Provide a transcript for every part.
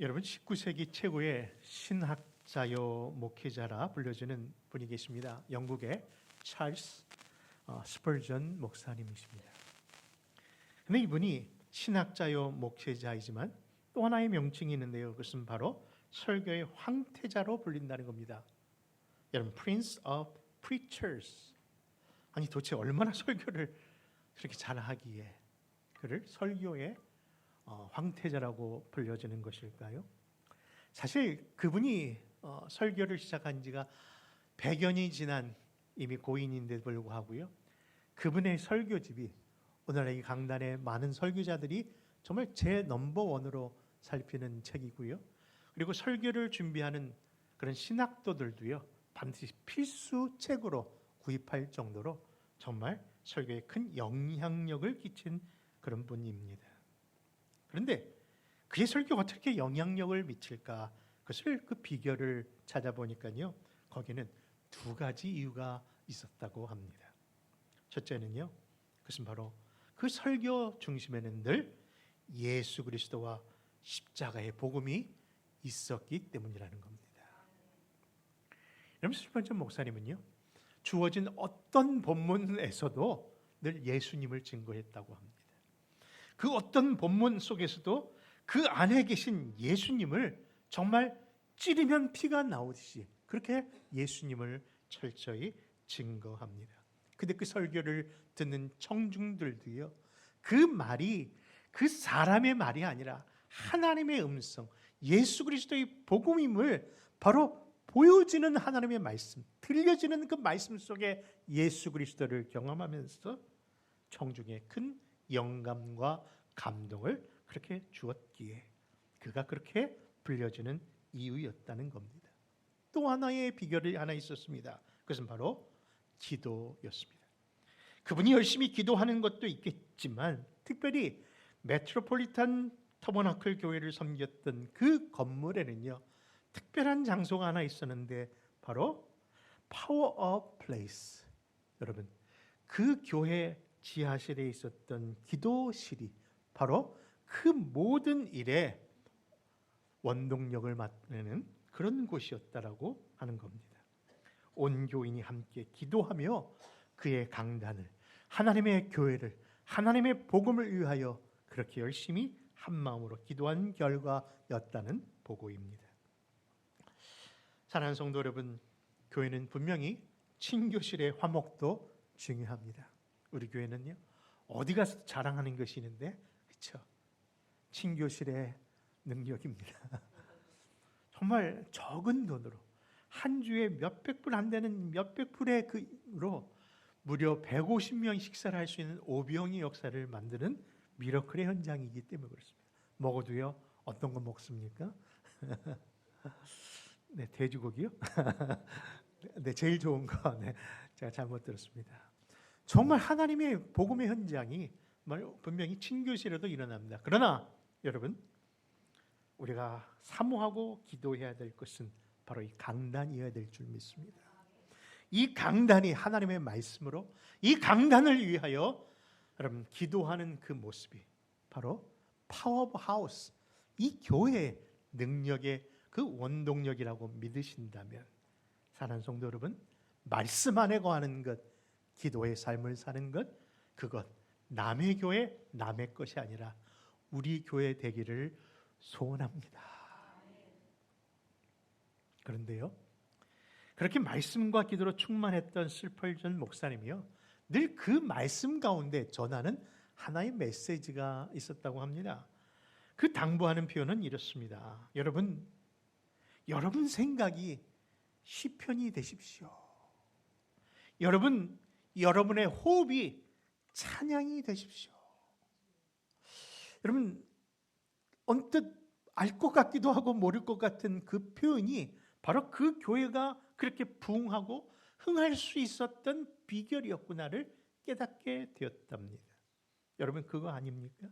여러분 19세기 최고의 신학자요 목회자라 불려지는 분이 계십니다. 영국의 찰스 스펄전 목사님이십니다. 근데 이분이 신학자요 목회자이지만 또 하나의 명칭이 있는데요. 그것은 바로 설교의 황태자로 불린다는 겁니다. 여러분 Prince of Preachers. 아니 도대체 얼마나 설교를 그렇게 잘하기에 그를 설교의 황태자라고 불려지는 것일까요? 사실 그분이 설교를 시작한 지가 100여 년이 지난 이미 고인인데도 불구하고요. 그분의 설교집이 오늘날 이 강단의 많은 설교자들이 정말 제 넘버원으로 살피는 책이고요. 그리고 설교를 준비하는 그런 신학도들도요. 반드시 필수 책으로 구입할 정도로 정말 설교에 큰 영향력을 끼친 그런 분입니다. 그런데 그의 설교가 어떻게 영향력을 미칠까? 그것을 그 비결을 찾아보니까요. 거기는 두 가지 이유가 있었다고 합니다. 첫째는요. 그것은 바로 그 설교 중심에는 늘 예수 그리스도와 십자가의 복음이 있었기 때문이라는 겁니다. 여러분 스펄전 목사님은요. 주어진 어떤 본문에서도 늘 예수님을 증거했다고 합니다. 그 어떤 본문 속에서도 그 안에 계신 예수님을 정말 찌르면 피가 나오듯이 그렇게 예수님을 철저히 증거합니다. 근데 그 설교를 듣는 청중들도요. 그 말이 그 사람의 말이 아니라 하나님의 음성, 예수 그리스도의 복음임을 바로 보여지는 하나님의 말씀, 들려지는 그 말씀 속에 예수 그리스도를 경험하면서 청중의 큰 영감과 감동을 그렇게 주었기에 그가 그렇게 불려지는 이유였다는 겁니다. 또 하나의 비결이 하나 있었습니다. 그것은 바로 기도였습니다. 그분이 열심히 기도하는 것도 있겠지만 특별히 메트로폴리탄 터버너클 교회를 섬겼던 그 건물에는요. 특별한 장소가 하나 있었는데 바로 파워 오브 플레이스. 여러분 그 교회 지하실에 있었던 기도실이 바로 그 모든 일에 원동력을 맡는 그런 곳이었다라고 하는 겁니다. 온 교인이 함께 기도하며 그의 강단을, 하나님의 교회를, 하나님의 복음을 위하여 그렇게 열심히 한 마음으로 기도한 결과였다는 보고입니다. 사랑하는 성도 여러분, 교회는 분명히 친교실의 화목도 중요합니다. 우리 교회는요 어디 가서 자랑하는 것이 있는데 그렇죠? 친교실의 능력입니다. 정말 적은 돈으로 한 주에 몇백 불 안 되는 몇백 불의 그로 무려 150명 식사를 할 수 있는 오병이 역사를 만드는 미러클의 현장이기 때문에 그렇습니다. 먹어도요 어떤 거 먹습니까? 네, 돼지고기요? 네, 제일 좋은 거. 네, 제가 잘못 들었습니다. 정말 하나님의 복음의 현장이 분명히 친교실에도 일어납니다. 그러나 여러분 우리가 사모하고 기도해야 될 것은 바로 이 강단이어야 될 줄 믿습니다. 이 강단이 하나님의 말씀으로 이 강단을 위하여 여러분 기도하는 그 모습이 바로 파워 오브 하우스, 이 교회의 능력의 그 원동력이라고 믿으신다면 사랑하는 성도 여러분, 말씀 안에 거하는 것, 기도의 삶을 사는 것, 그것 남의 교회, 남의 것이 아니라 우리 교회 되기를 소원합니다. 그런데요, 그렇게 말씀과 기도로 충만했던 스펄전 목사님이요, 늘 그 말씀 가운데 전하는 하나의 메시지가 있었다고 합니다. 그 당부하는 표현은 이렇습니다. 여러분 생각이 시편이 되십시오. 여러분의 호흡이 찬양이 되십시오. 여러분 언뜻 알 것 같기도 하고 모를 것 같은 그 표현이 바로 그 교회가 그렇게 부흥하고 흥할 수 있었던 비결이었구나를 깨닫게 되었답니다. 여러분 그거 아닙니까?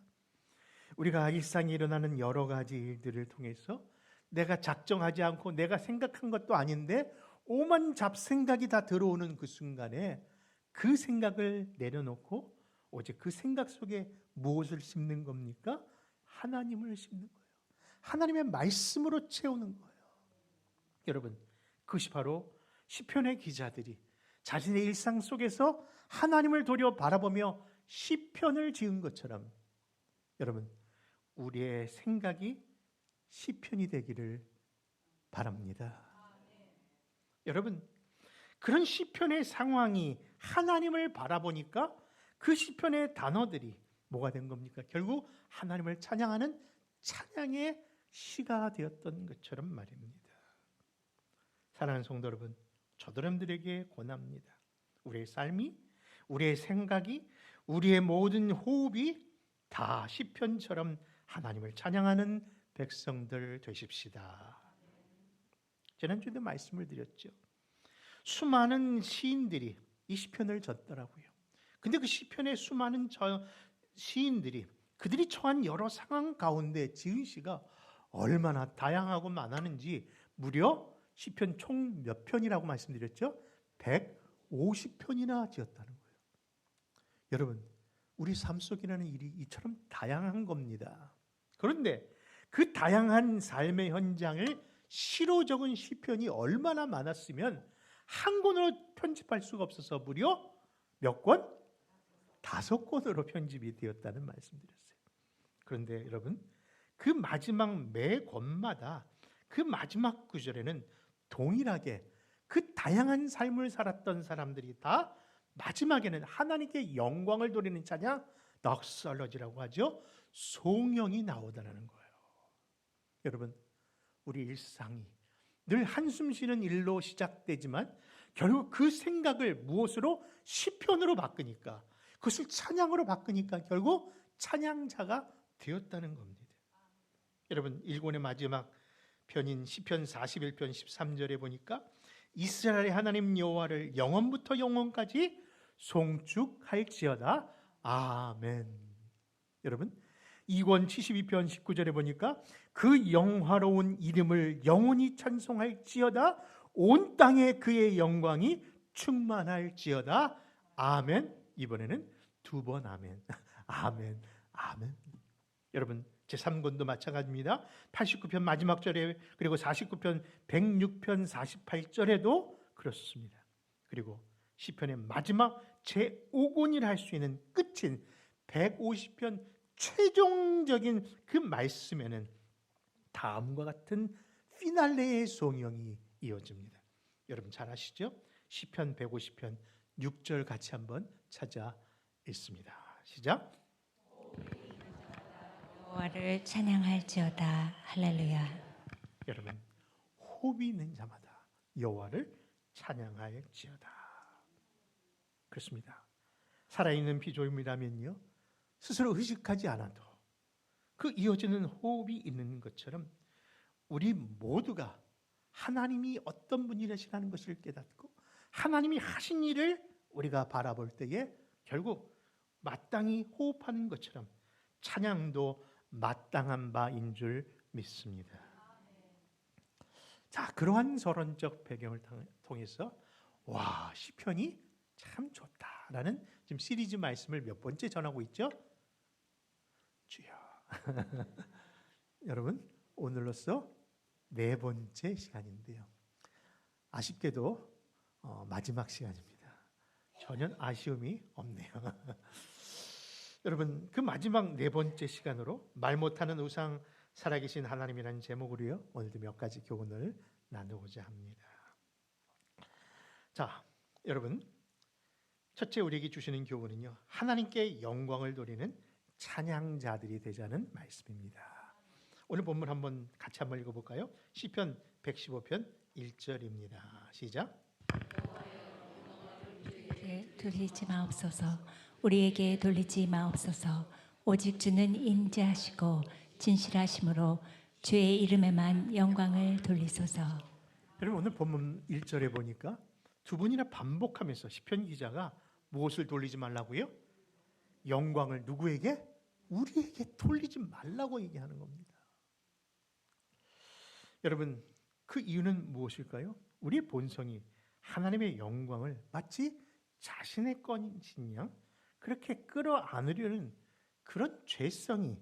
우리가 일상에 일어나는 여러 가지 일들을 통해서 내가 작정하지 않고 내가 생각한 것도 아닌데 오만 잡생각이 다 들어오는 그 순간에 그 생각을 내려놓고 오직 그 생각 속에 무엇을 심는 겁니까? 하나님을 심는 거예요. 하나님의 말씀으로 채우는 거예요. 여러분, 그것이 바로 시편의 기자들이 자신의 일상 속에서 하나님을 도려 바라보며 시편을 지은 것처럼 여러분, 우리의 생각이 시편이 되기를 바랍니다. 여러분, 그런 시편의 상황이 하나님을 바라보니까 그 시편의 단어들이 뭐가 된 겁니까? 결국 하나님을 찬양하는 찬양의 시가 되었던 것처럼 말입니다. 사랑하는 성도 여러분, 저도 여러분들에게 권합니다. 우리의 삶이, 우리의 생각이, 우리의 모든 호흡이 다 시편처럼 하나님을 찬양하는 백성들 되십시다. 지난주에도 말씀을 드렸죠. 수많은 시인들이 이 시편을 졌더라고요. 근데 그 시편의 수많은 시인들이 그들이 처한 여러 상황 가운데 지은 시가 얼마나 다양하고 많았는지 무려 시편 총 몇 편이라고 말씀드렸죠? 150편이나 지었다는 거예요. 여러분, 우리 삶 속이라는 일이 이처럼 다양한 겁니다. 그런데 그 다양한 삶의 현장을 시로 적은 시편이 얼마나 많았으면 한 권으로 편집할 수가 없어서 무려 몇 권? 5권으로 편집이 되었다는 말씀드렸어요. 그런데 여러분, 그 마지막 매 권마다 그 마지막 구절에는 동일하게 그 다양한 삶을 살았던 사람들이 다 마지막에는 하나님께 영광을 돌리는 찬양, 덕설러지라고 하죠. 송영이 나오더라는 거예요. 여러분, 우리 일상이 늘 한숨 쉬는 일로 시작되지만 결국 그 생각을 무엇으로? 시편으로 바꾸니까, 그것을 찬양으로 바꾸니까 결국 찬양자가 되었다는 겁니다. 여러분, 일권의 마지막 편인 시편 41편 13절에 보니까 이스라엘의 하나님 여호와를 영원부터 영원까지 송축할지어다. 아멘. 여러분, 2권 72편 19절에 보니까 그 영화로운 이름을 영원히 찬송할지어다. 온 땅에 그의 영광이 충만할지어다. 아멘. 이번에는 2번 아멘. 아멘. 아멘. 여러분, 제3권도 마찬가지입니다. 89편 마지막 절에, 그리고 49편 106편 48절에도 그렇습니다. 그리고 시편의 마지막 제5권이라 할 수 있는 끝인 150편 최종적인 그 말씀에는 다음과 같은 피날레의 송영이 이어집니다. 여러분 잘 아시죠? 시편 150편 6절 같이 한번 찾아 읽습니다. 시작. 여호와를 찬양할지어다. 할렐루야. 여러분, 호흡이 있는 자마다 여호와를 찬양할지어다. 그렇습니다. 살아있는 피조물이라면요, 스스로 의식하지 않아도 그 이어지는 호흡이 있는 것처럼 우리 모두가 하나님이 어떤 분이라시라는 것을 깨닫고 하나님이 하신 일을 우리가 바라볼 때에 결국 마땅히 호흡하는 것처럼 찬양도 마땅한 바인 줄 믿습니다. 자, 그러한 서론적 배경을 통해서 와, 시편이 참 좋다라는 지금 시리즈 말씀을 몇 번째 전하고 있죠? 주여. 여러분, 오늘로써 4번째 시간인데요. 아쉽게도 마지막 시간입니다. 전혀 아쉬움이 없네요. 여러분, 그 마지막 4번째 시간으로 말 못하는 우상 살아계신 하나님이라는 제목으로요, 오늘도 몇 가지 교훈을 나누고자 합니다. 자, 여러분, 첫째 우리에게 주시는 교훈은요, 하나님께 영광을 돌리는 찬양자들이 되자는 말씀입니다. 오늘 본문 한번 같이 한번 읽어볼까요? 시편 115편 1절입니다. 시작. 돌리지 마옵소서. 우리에게 돌리지 마옵소서. 오직 주는 인자하시고 진실하심으로 주의 이름에만 영광을 돌리소서. 여러분, 오늘 본문 1절에 보니까 두 번이나 반복하면서 시편 기자가 무엇을 돌리지 말라고요? 영광을 누구에게? 우리에게 돌리지 말라고 얘기하는 겁니다. 여러분, 그 이유는 무엇일까요? 우리의 본성이 하나님의 영광을 마치 자신의 것인 양 그렇게 끌어안으려는 그런 죄성이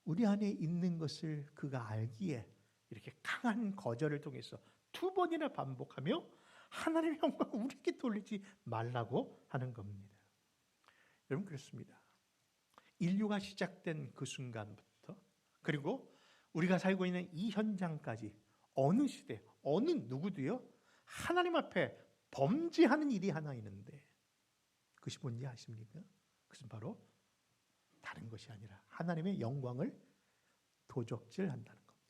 우리 안에 있는 것을 그가 알기에 이렇게 강한 거절을 통해서 2번이나 반복하며 하나님의 영광을 우리에게 돌리지 말라고 하는 겁니다. 여러분, 그렇습니다. 인류가 시작된 그 순간부터 그리고 우리가 살고 있는 이 현장까지 어느 시대, 어느 누구도요 하나님 앞에 범죄하는 일이 하나 있는데 그것이 뭔지 아십니까? 그것은 바로 다른 것이 아니라 하나님의 영광을 도적질한다는 겁니다.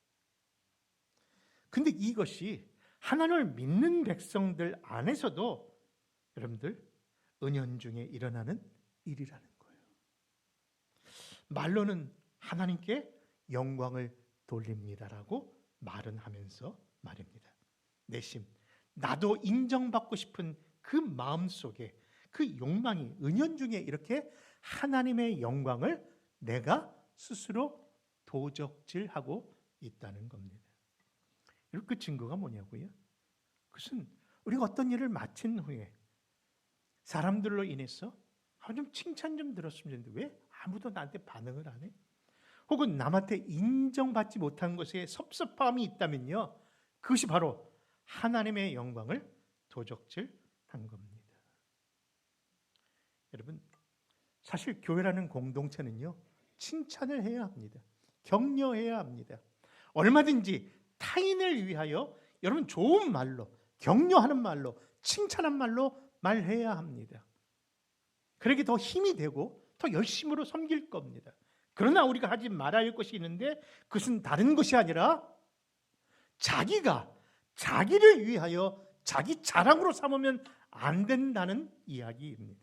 근데 이것이 하나님을 믿는 백성들 안에서도 여러분들 은연중에 일어나는 일이라는 거예요. 말로는 하나님께 영광을 돌립니다라고 말은 하면서 말입니다. 내심 나도 인정받고 싶은 그 마음 속에 그 욕망이 은연중에 이렇게 하나님의 영광을 내가 스스로 도적질하고 있다는 겁니다. 그 증거가 뭐냐고요? 그것은 우리가 어떤 일을 마친 후에 사람들로 인해서 좀 칭찬 좀 들었으면 좋는데 왜 아무도 나한테 반응을 안 해? 혹은 남한테 인정받지 못한 것에 섭섭함이 있다면요, 그것이 바로 하나님의 영광을 도적질한 겁니다. 여러분, 사실 교회라는 공동체는요 칭찬을 해야 합니다. 격려해야 합니다. 얼마든지 타인을 위하여 여러분 좋은 말로, 격려하는 말로, 칭찬한 말로 말해야 합니다. 그러게 더 힘이 되고 더 열심으로 섬길 겁니다. 그러나 우리가 하지 말아야 할 것이 있는데 그것은 다른 것이 아니라 자기가 자기를 위하여 자기 자랑으로 삼으면 안 된다는 이야기입니다.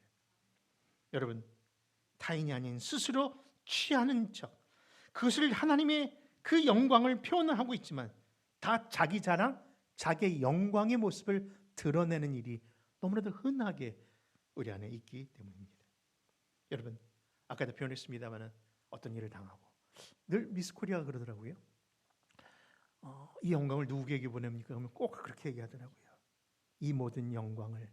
여러분, 타인이 아닌 스스로 취하는 척, 그것을 하나님의 그 영광을 표현하고 있지만 다 자기 자랑, 자기의 영광의 모습을 드러내는 일이 너무나도 흔하게 우리 안에 있기 때문입니다. 여러분, 아까도 표현했습니다만 어떤 일을 당하고 늘 미스 코리아가 그러더라고요. 이 영광을 누구에게 보냅니까? 그러면 꼭 그렇게 얘기하더라고요. 이 모든 영광을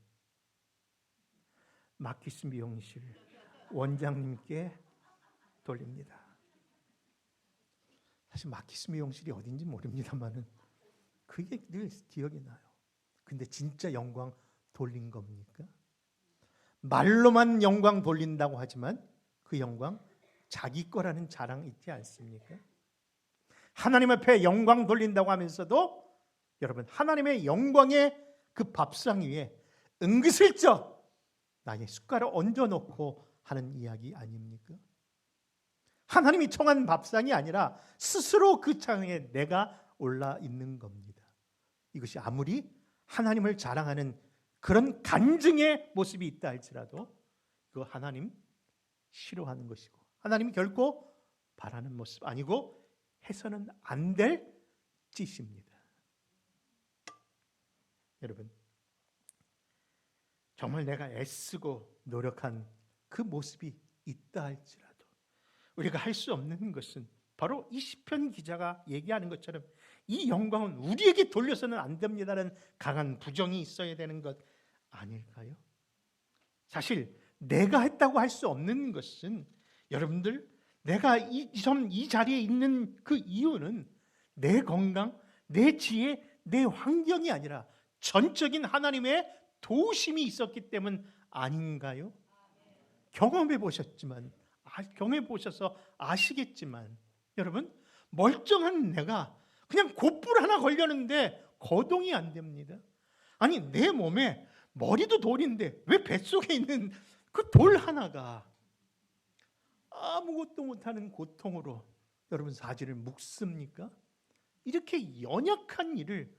마키스 미용실 원장님께 돌립니다. 사실 마키스 미용실이 어딘지 모릅니다만은 그게 늘 기억이 나요. 근데 진짜 영광 돌린 겁니까? 말로만 영광 돌린다고 하지만 그 영광 자기 거라는 자랑 있지 않습니까? 하나님 앞에 영광 돌린다고 하면서도 여러분 하나님의 영광의 그 밥상 위에 은근슬쩍 나의 숟가락 얹어놓고 하는 이야기 아닙니까? 하나님이 청한 밥상이 아니라 스스로 그 창에 내가 올라 있는 겁니다. 이것이 아무리 하나님을 자랑하는 그런 간증의 모습이 있다 할지라도 그 하나님 싫어하는 것이고 하나님이 결코 바라는 모습 아니고 해서는 안 될 짓입니다. 여러분, 정말 내가 애쓰고 노력한 그 모습이 있다 할지라도 우리가 할 수 없는 것은 바로 이 시편 기자가 얘기하는 것처럼 이 영광은 우리에게 돌려서는 안 됩니다라는 강한 부정이 있어야 되는 것 아닐까요? 사실 내가 했다고 할 수 없는 것은 여러분들 내가 이 자리에 있는 그 이유는 내 건강, 내 지혜, 내 환경이 아니라 전적인 하나님의 도우심이 있었기 때문 아닌가요? 경험해 보셔서 아시겠지만 여러분 멀쩡한 내가 그냥 곧불 하나 걸렸는데 거동이 안 됩니다. 아니 내 몸에 머리도 돌인데 왜 뱃속에 있는 그 돌 하나가 아무것도 못하는 고통으로 여러분 사지를 묵습니까? 이렇게 연약한 일을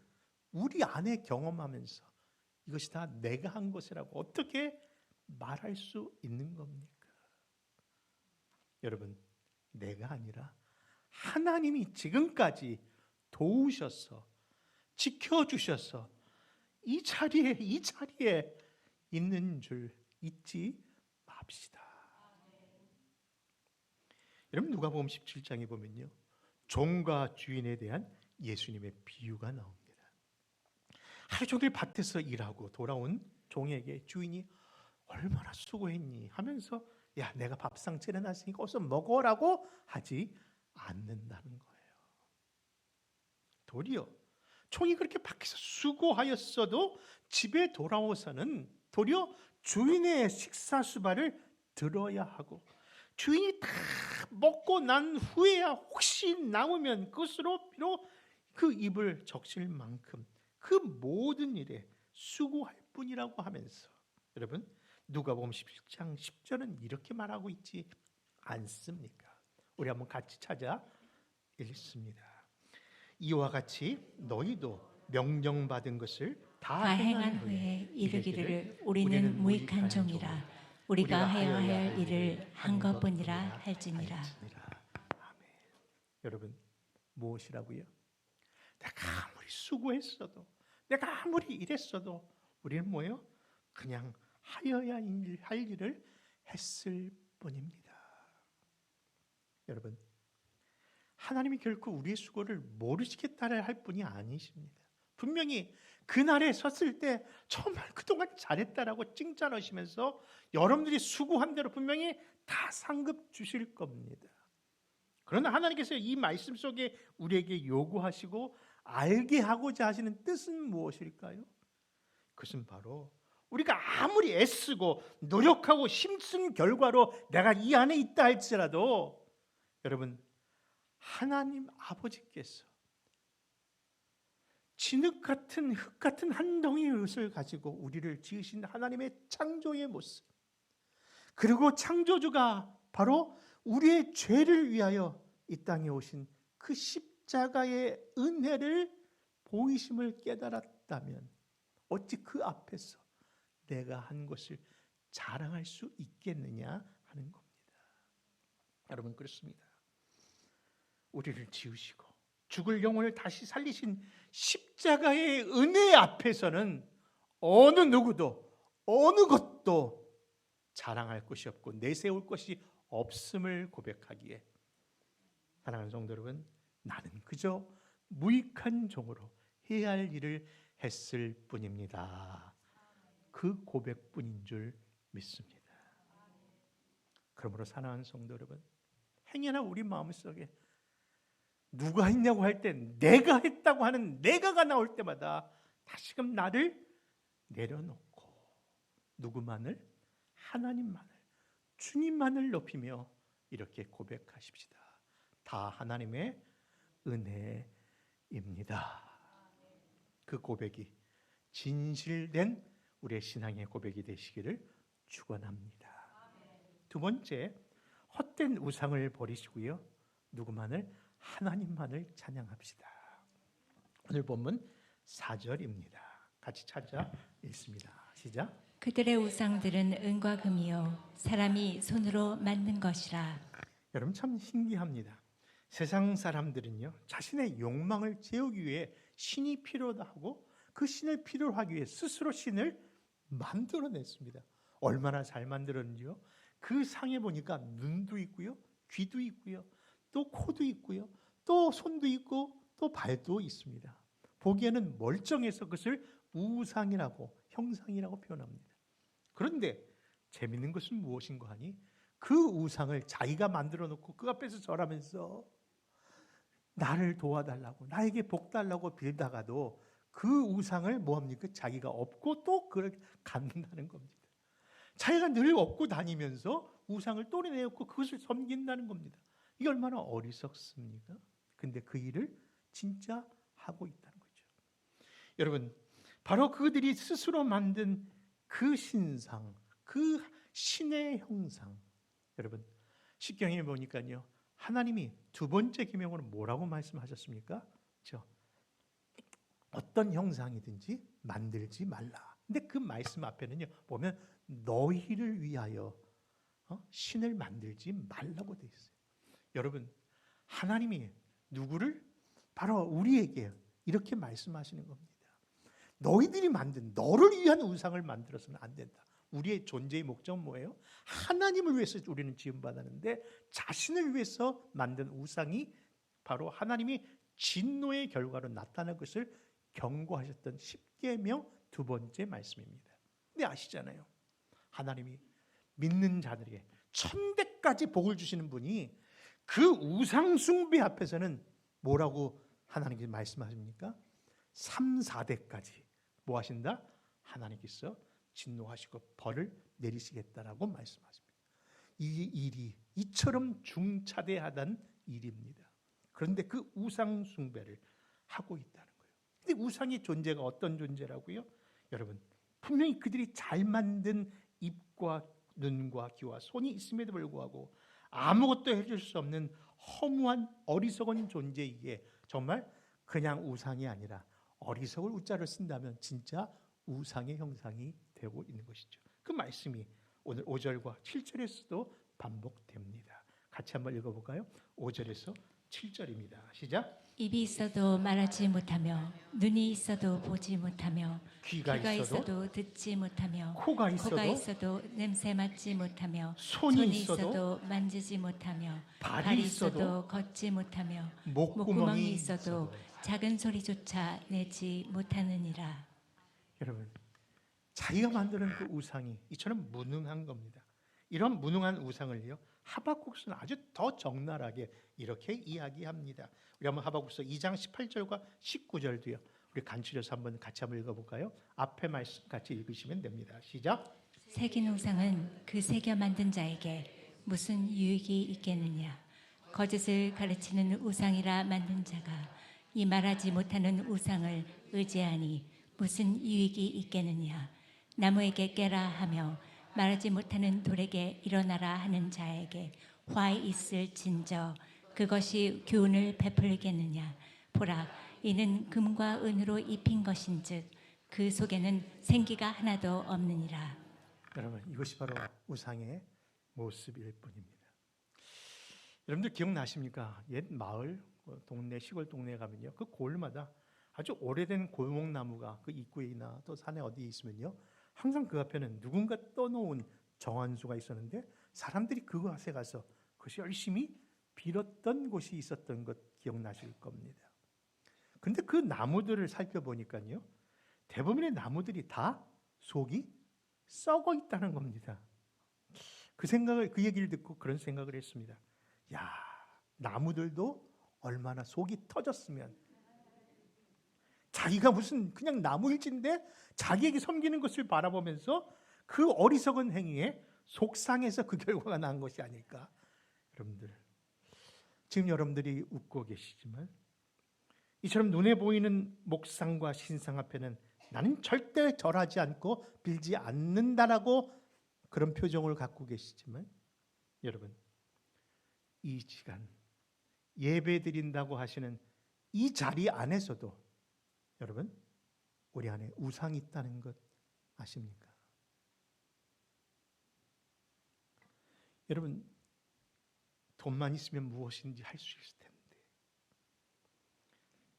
우리 안에 경험하면서 이것이 다 내가 한 것이라고 어떻게 말할 수 있는 겁니까? 여러분, 내가 아니라 하나님이 지금까지 도우셔서 지켜주셔서 이 자리에 있는 줄 잊지 맙시다. 여러분 누가복음 17장에 보면요, 종과 주인에 대한 예수님의 비유가 나옵니다. 하루 종일 밭에서 일하고 돌아온 종에게 주인이 얼마나 수고했니 하면서 야 내가 밥상 차려놨으니까 어서 먹어라고 하지 않는다는 거예요. 도리어 종이 그렇게 밖에서 수고하였어도 집에 돌아오서는 도리어 주인의 식사 수발을 들어야 하고, 주인이 다 먹고 난 후에야 혹시 남으면 그것으로 비록 그 입을 적실 만큼 그 모든 일에 수고할 뿐이라고 하면서, 여러분 누가복음 17장 10절은 이렇게 말하고 있지 않습니까? 우리 한번 같이 찾아 읽습니다. 이와 같이 너희도 명령받은 것을 다 행한 후에 이르기를 우리는 무익한 종이라 우리가 하여야 할 일을 한 것뿐이라 할지니라. 아멘. 여러분 무엇이라고요? 내가 아무리 수고했어도, 내가 아무리 일했어도 우리는 뭐예요? 그냥 하여야 할 일을 했을 뿐입니다. 여러분 하나님이 결코 우리의 수고를 모르시겠다라 할 뿐이 아니십니다. 분명히 그날에 섰을 때 정말 그동안 잘했다라고 칭찬하시면서 여러분들이 수고한 대로 분명히 다 상급 주실 겁니다. 그러나 하나님께서 이 말씀 속에 우리에게 요구하시고 알게 하고자 하시는 뜻은 무엇일까요? 그것은 바로 우리가 아무리 애쓰고 노력하고 힘쓴 결과로 내가 이 안에 있다 할지라도, 여러분 하나님 아버지께서 진흙 같은 흙 같은 한 덩이 옷을 가지고 우리를 지으신 하나님의 창조의 모습, 그리고 창조주가 바로 우리의 죄를 위하여 이 땅에 오신 그 십자가의 은혜를 보이심을 깨달았다면 어찌 그 앞에서 내가 한 것을 자랑할 수 있겠느냐 하는 겁니다. 여러분 그렇습니다. 우리를 지으시고 죽을 영혼을 다시 살리신 십자가의 은혜 앞에서는 어느 누구도 어느 것도 자랑할 것이 없고 내세울 것이 없음을 고백하기에, 사랑하는 성도 여러분, 나는 그저 무익한 종으로 해야 할 일을 했을 뿐입니다. 그 고백뿐인 줄 믿습니다. 그러므로 사랑하는 성도 여러분, 행여나 우리 마음속에 누가 했냐고 할 때 내가 했다고 하는 내가가 나올 때마다 다시금 나를 내려놓고 누구만을? 하나님만을, 주님만을 높이며 이렇게 고백하십시다. 다 하나님의 은혜입니다. 그 고백이 진실된 우리의 신앙의 고백이 되시기를 축원합니다. 두 번째, 헛된 우상을 버리시고요, 누구만을? 하나님만을 찬양합시다. 오늘 본문 4절입니다. 같이 찾아 읽습니다. 시작. 그들의 우상들은 은과 금이요 사람이 손으로 만든 것이라. 여러분 참 신기합니다. 세상 사람들은요, 자신의 욕망을 채우기 위해 신이 필요하다 하고 그 신을 필요로 하기 위해 스스로 신을 만들어냈습니다. 얼마나 잘 만들었는지요. 그 상에 보니까 눈도 있고요, 귀도 있고요, 또 코도 있고요, 또 손도 있고 또 발도 있습니다. 보기에는 멀쩡해서 그것을 우상이라고, 형상이라고 표현합니다. 그런데 재밌는 것은 무엇인가 하니 그 우상을 자기가 만들어 놓고 그 앞에서 절하면서 나를 도와달라고, 나에게 복 달라고 빌다가도 그 우상을 뭐합니까? 자기가 업고 또 그걸 갖는다는 겁니다. 자기가 늘 업고 다니면서 우상을 또래내었고 그것을 섬긴다는 겁니다. 이게 얼마나 어리석습니까? 근데 그 일을 진짜 하고 있다는 거죠. 여러분, 바로 그들이 스스로 만든 그 신상, 그 신의 형상, 여러분 십경에 보니까요, 하나님이 두 번째 계명으로 뭐라고 말씀하셨습니까? 그렇죠? 어떤 형상이든지 만들지 말라. 근데 그 말씀 앞에는요 보면 너희를 위하여 신을 만들지 말라고 되어 있어요. 여러분, 하나님이 누구를? 바로 우리에게 이렇게 말씀하시는 겁니다. 너희들이 만든, 너를 위한 우상을 만들어서는 안 된다. 우리의 존재의 목적은 뭐예요? 하나님을 위해서 우리는 지음받았는데 자신을 위해서 만든 우상이 바로 하나님이 진노의 결과로 나타날 것을 경고하셨던 십계명 두 번째 말씀입니다. 근데 아시잖아요, 하나님이 믿는 자들에게 천대까지 복을 주시는 분이 그 우상 숭배 앞에서는 뭐라고 하나님께서 말씀하십니까? 3, 4대까지 뭐 하신다? 하나님께서 진노하시고 벌을 내리시겠다라고 말씀하십니다. 이 일이 이처럼 중차대하던 일입니다. 그런데 그 우상 숭배를 하고 있다는 거예요. 근데 우상의 존재가 어떤 존재라고요? 여러분, 분명히 그들이 잘 만든 입과 눈과 귀와 손이 있음에도 불구하고 아무것도 해줄 수 없는 허무한 어리석은 존재이기에 정말 그냥 우상이 아니라 어리석을 우자를 쓴다면 진짜 우상의 형상이 되고 있는 것이죠. 그 말씀이 오늘 5절과 7절에서도 반복됩니다. 같이 한번 읽어볼까요? 5절에서 7절입니다. 시작. 입이 있어도 말하지 못하며 눈이 있어도 보지 못하며 귀가 있어도 듣지 못하며 코가 있어도 냄새 맡지 못하며 손이 있어도 만지지 못하며 발이 있어도 걷지 못하며 목구멍이 있어도 작은 소리조차 내지 못하느니라. 여러분, 자기가 만드는 그 우상이 이처럼 무능한 겁니다. 이런 무능한 우상을요, 하박국서는 아주 더 적나라하게 이렇게 이야기합니다. 우리 한번 하박국서 2장 18절과 19절도요. 우리 간추려서 한번 같이 한번 읽어볼까요? 앞에 말씀 같이 읽으시면 됩니다. 시작. 새긴 우상은 그 새겨 만든 자에게 무슨 유익이 있겠느냐? 거짓을 가르치는 우상이라 만든 자가 이 말하지 못하는 우상을 의지하니 무슨 유익이 있겠느냐? 나무에게 깨라 하며 말하지 못하는 돌에게 일어나라 하는 자에게 화 있을 진저 그것이 교훈을 베풀겠느냐? 보라, 이는 금과 은으로 입힌 것인즉 그 속에는 생기가 하나도 없느니라. 여러분, 이것이 바로 우상의 모습일 뿐입니다. 여러분들 기억나십니까? 옛 마을, 동네, 시골 동네에 가면요, 그 골마다 아주 오래된 골목나무가 그 입구에나 또 산에 어디에 있으면요, 항상 그 앞에는 누군가 떠놓은 정한수가 있었는데 사람들이 그곳에 가서 그것이 열심히 빌었던 곳이 있었던 것 기억나실 겁니다. 그런데 그 나무들을 살펴보니까요, 대부분의 나무들이 다 속이 썩어 있다는 겁니다. 그 얘기를 듣고 그런 생각을 했습니다. 야, 나무들도 얼마나 속이 터졌으면, 자기가 무슨 그냥 나무일진데 자기에게 섬기는 것을 바라보면서 그 어리석은 행위에 속상해서 그 결과가 난 것이 아닐까. 여러분들, 지금 여러분들이 웃고 계시지만 이처럼 눈에 보이는 목상과 신상 앞에는 나는 절대 절하지 않고 빌지 않는다라고 그런 표정을 갖고 계시지만, 여러분, 이 시간 예배 드린다고 하시는 이 자리 안에서도 여러분, 우리 안에 우상이 있다는 것 아십니까? 여러분, 돈만 있으면 무엇인지 할 수 있을 텐데,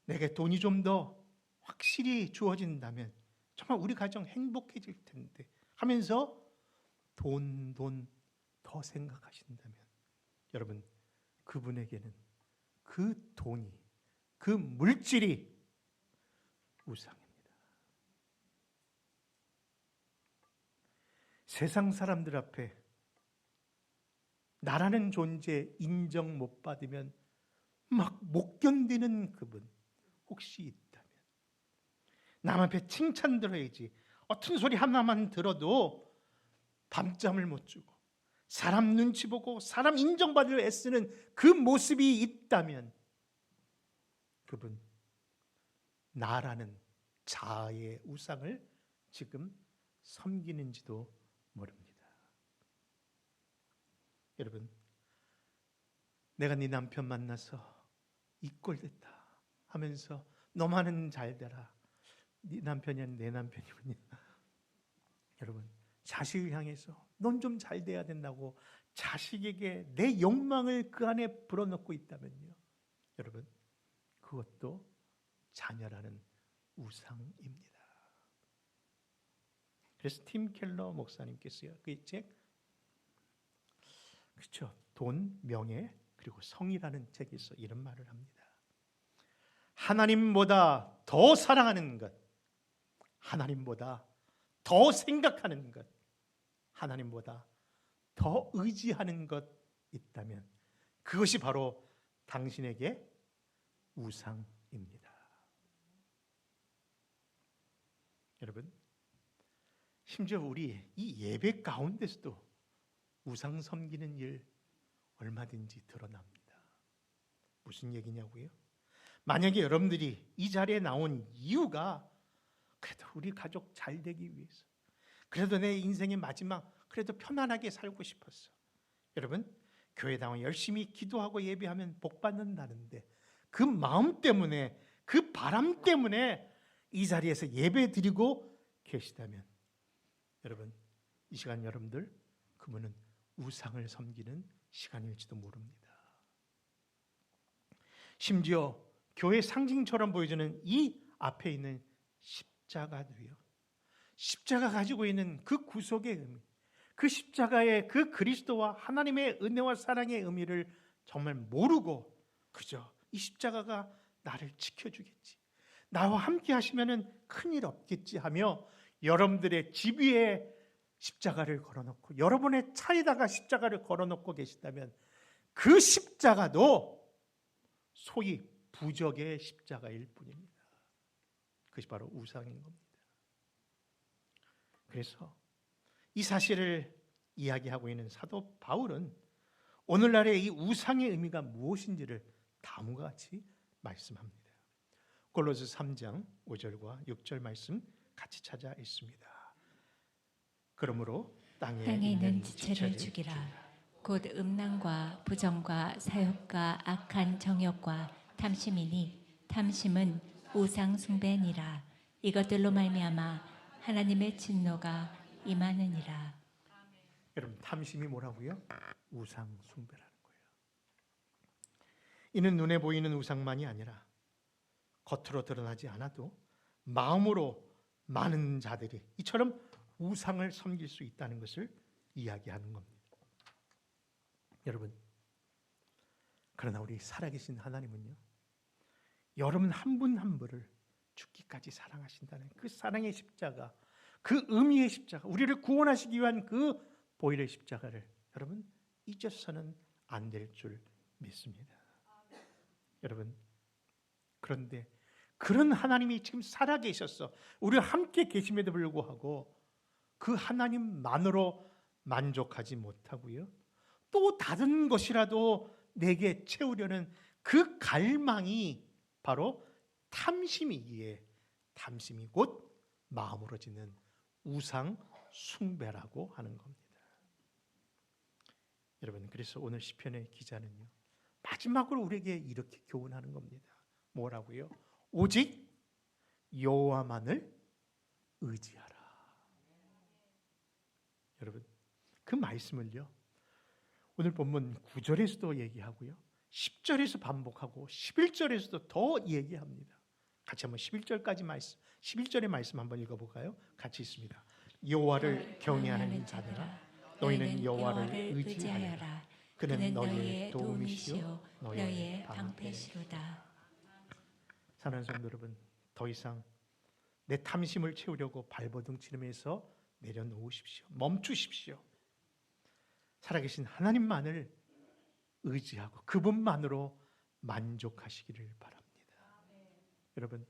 내게 돈이 좀 더 확실히 주어진다면 정말 우리 가정 행복해질 텐데 하면서 돈 더 생각하신다면, 여러분, 그분에게는 그 돈이, 그 물질이 우상입니다. 세상 사람들 앞에 나라는 존재 인정 못 받으면 막 못 견디는 그분 혹시 있다면, 남 앞에 칭찬 들어야지 어떤 소리 하나만 들어도 밤잠을 못 주고 사람 눈치 보고 사람 인정받으려 애쓰는 그 모습이 있다면, 그분 나라는 자아의 우상을 지금 섬기는지도 모릅니다. 여러분, 내가 네 남편 만나서 이 꼴 됐다 하면서 너만은 잘 되라, 네 남편이 아닌 내 남편이군요. 여러분, 자식을 향해서 넌 좀 잘 돼야 된다고 자식에게 내 욕망을 그 안에 불어넣고 있다면요, 여러분, 그것도 자녀라는 우상입니다. 그래서 팀 켈러 목사님께서요, 그 책, 그렇죠, 돈, 명예, 그리고 성이라는 책에서 이런 말을 합니다. 하나님보다 더 사랑하는 것, 하나님보다 더 생각하는 것, 하나님보다 더 의지하는 것 있다면 그것이 바로 당신에게 우상입니다. 여러분, 심지어 우리 이 예배 가운데서도 우상 섬기는 일 얼마든지 드러납니다. 무슨 얘기냐고요? 만약에 여러분들이 이 자리에 나온 이유가 그래도 우리 가족 잘 되기 위해서, 그래도 내 인생의 마지막 그래도 편안하게 살고 싶었어. 여러분, 교회 나와 열심히 기도하고 예배하면 복 받는다는데 그 마음 때문에, 그 바람 때문에 이 자리에서 예배 드리고 계시다면 여러분, 이 시간 여러분들 그분은 우상을 섬기는 시간일지도 모릅니다. 심지어 교회 상징처럼 보여주는 이 앞에 있는 십자가도요, 십자가 가지고 있는 그 구속의 의미, 그 십자가의 그 그리스도와 하나님의 은혜와 사랑의 의미를 정말 모르고 그저 이 십자가가 나를 지켜주겠지, 나와 함께 하시면 큰일 없겠지 하며 여러분들의 집 위에 십자가를 걸어놓고 여러분의 차에다가 십자가를 걸어놓고 계시다면 그 십자가도 소위 부적의 십자가일 뿐입니다. 그것이 바로 우상인 겁니다. 그래서 이 사실을 이야기하고 있는 사도 바울은 오늘날의 이 우상의 의미가 무엇인지를 다음과 같이 말씀합니다. 골로새 3장 5절과 6절 말씀 같이 찾아 있습니다. 그러므로 땅에 있는 지체를 죽이라. 곧 음란과 부정과 사욕과 악한 정욕과 탐심이니 탐심은 우상 숭배니라. 이것들로 말미암아 하나님의 진노가 임하느니라. 여러분, 탐심이 뭐라고요? 우상 숭배라는 거예요. 이는 눈에 보이는 우상만이 아니라 겉으로 드러나지 않아도 마음으로 많은 자들이 이처럼 우상을 섬길 수 있다는 것을 이야기하는 겁니다. 여러분, 그러나 우리 살아계신 하나님은요, 여러분 한 분 한 분을 죽기까지 사랑하신다는 그 사랑의 십자가, 그 의미의 십자가, 우리를 구원하시기 위한 그 보혈의 십자가를 여러분 잊어서는 안 될 줄 믿습니다. 여러분, 그런데 그런 하나님이 지금 살아계셔서 우리와 함께 계심에도 불구하고 그 하나님만으로 만족하지 못하고요, 또 다른 것이라도 내게 채우려는 그 갈망이 바로 탐심이기에 탐심이 곧 마음으로 짓는 우상 숭배라고 하는 겁니다. 여러분, 그래서 오늘 시편의 기자는요, 마지막으로 우리에게 이렇게 교훈하는 겁니다. 뭐라고요? 오직 여호와만을 의지하라. 여러분, 그 말씀을요, 오늘 본문 9절에서도 얘기하고요, 10절에서 반복하고 11절에서도 더 얘기합니다. 같이 한번 11절까지 말씀, 11절의 말씀 한번 읽어볼까요? 같이 있습니다. 여호와를 경외하는 자들아, 너희는 여호와를 의지하여라. 그는 너희의 도움이시요 너희의 방패시로다. 사랑하는 성도 여러분, 더 이상 내 탐심을 채우려고 발버둥 치르면서 내려놓으십시오. 멈추십시오. 살아계신 하나님만을 의지하고 그분만으로 만족하시기를 바랍니다. 여러분,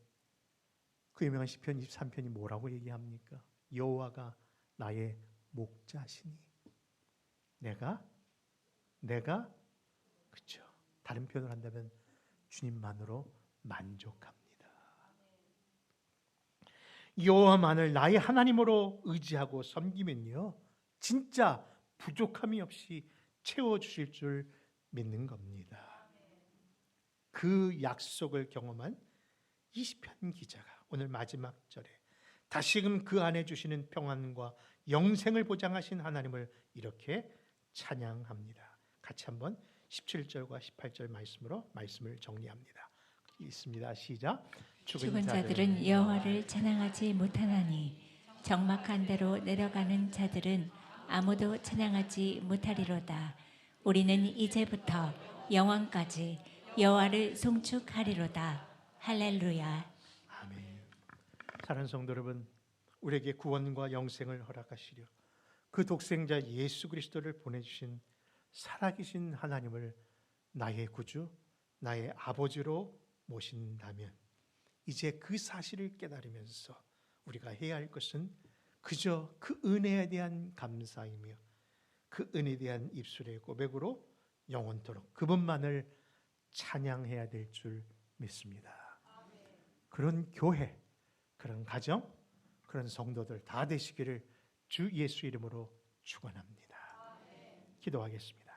그 유명한 시편 23편이 뭐라고 얘기합니까? 여호와가 나의 목자시니 내가 그렇죠. 다른 표현을 한다면 주님만으로 만족합니다. 여호와만을 나의 하나님으로 의지하고 섬기면요, 진짜 부족함이 없이 채워주실 줄 믿는 겁니다. 그 약속을 경험한 이 시편 기자가 오늘 마지막 절에 다시금 그 안에 주시는 평안과 영생을 보장하신 하나님을 이렇게 찬양합니다. 같이 한번 17절과 18절 말씀으로 말씀을 정리합니다. 있습니다. 시작. 죽은 자들은 여호와를 찬양하지 못하나니 적막한 데로 내려가는 자들은 아무도 찬양하지 못하리로다. 우리는 이제부터 영원까지 여호와를 송축하리로다. 할렐루야. 아멘. 사랑하는 성도 여러분, 우리에게 구원과 영생을 허락하시려 그 독생자 예수 그리스도를 보내주신 살아계신 하나님을 나의 구주, 나의 아버지로 모신다면 이제 그 사실을 깨달으면서 우리가 해야 할 것은 그저 그 은혜에 대한 감사이며 그 은혜에 대한 입술의 고백으로 영원토록 그분만을 찬양해야 될 줄 믿습니다. 그런 교회, 그런 가정, 그런 성도들 다 되시기를 주 예수 이름으로 축원합니다. 기도하겠습니다.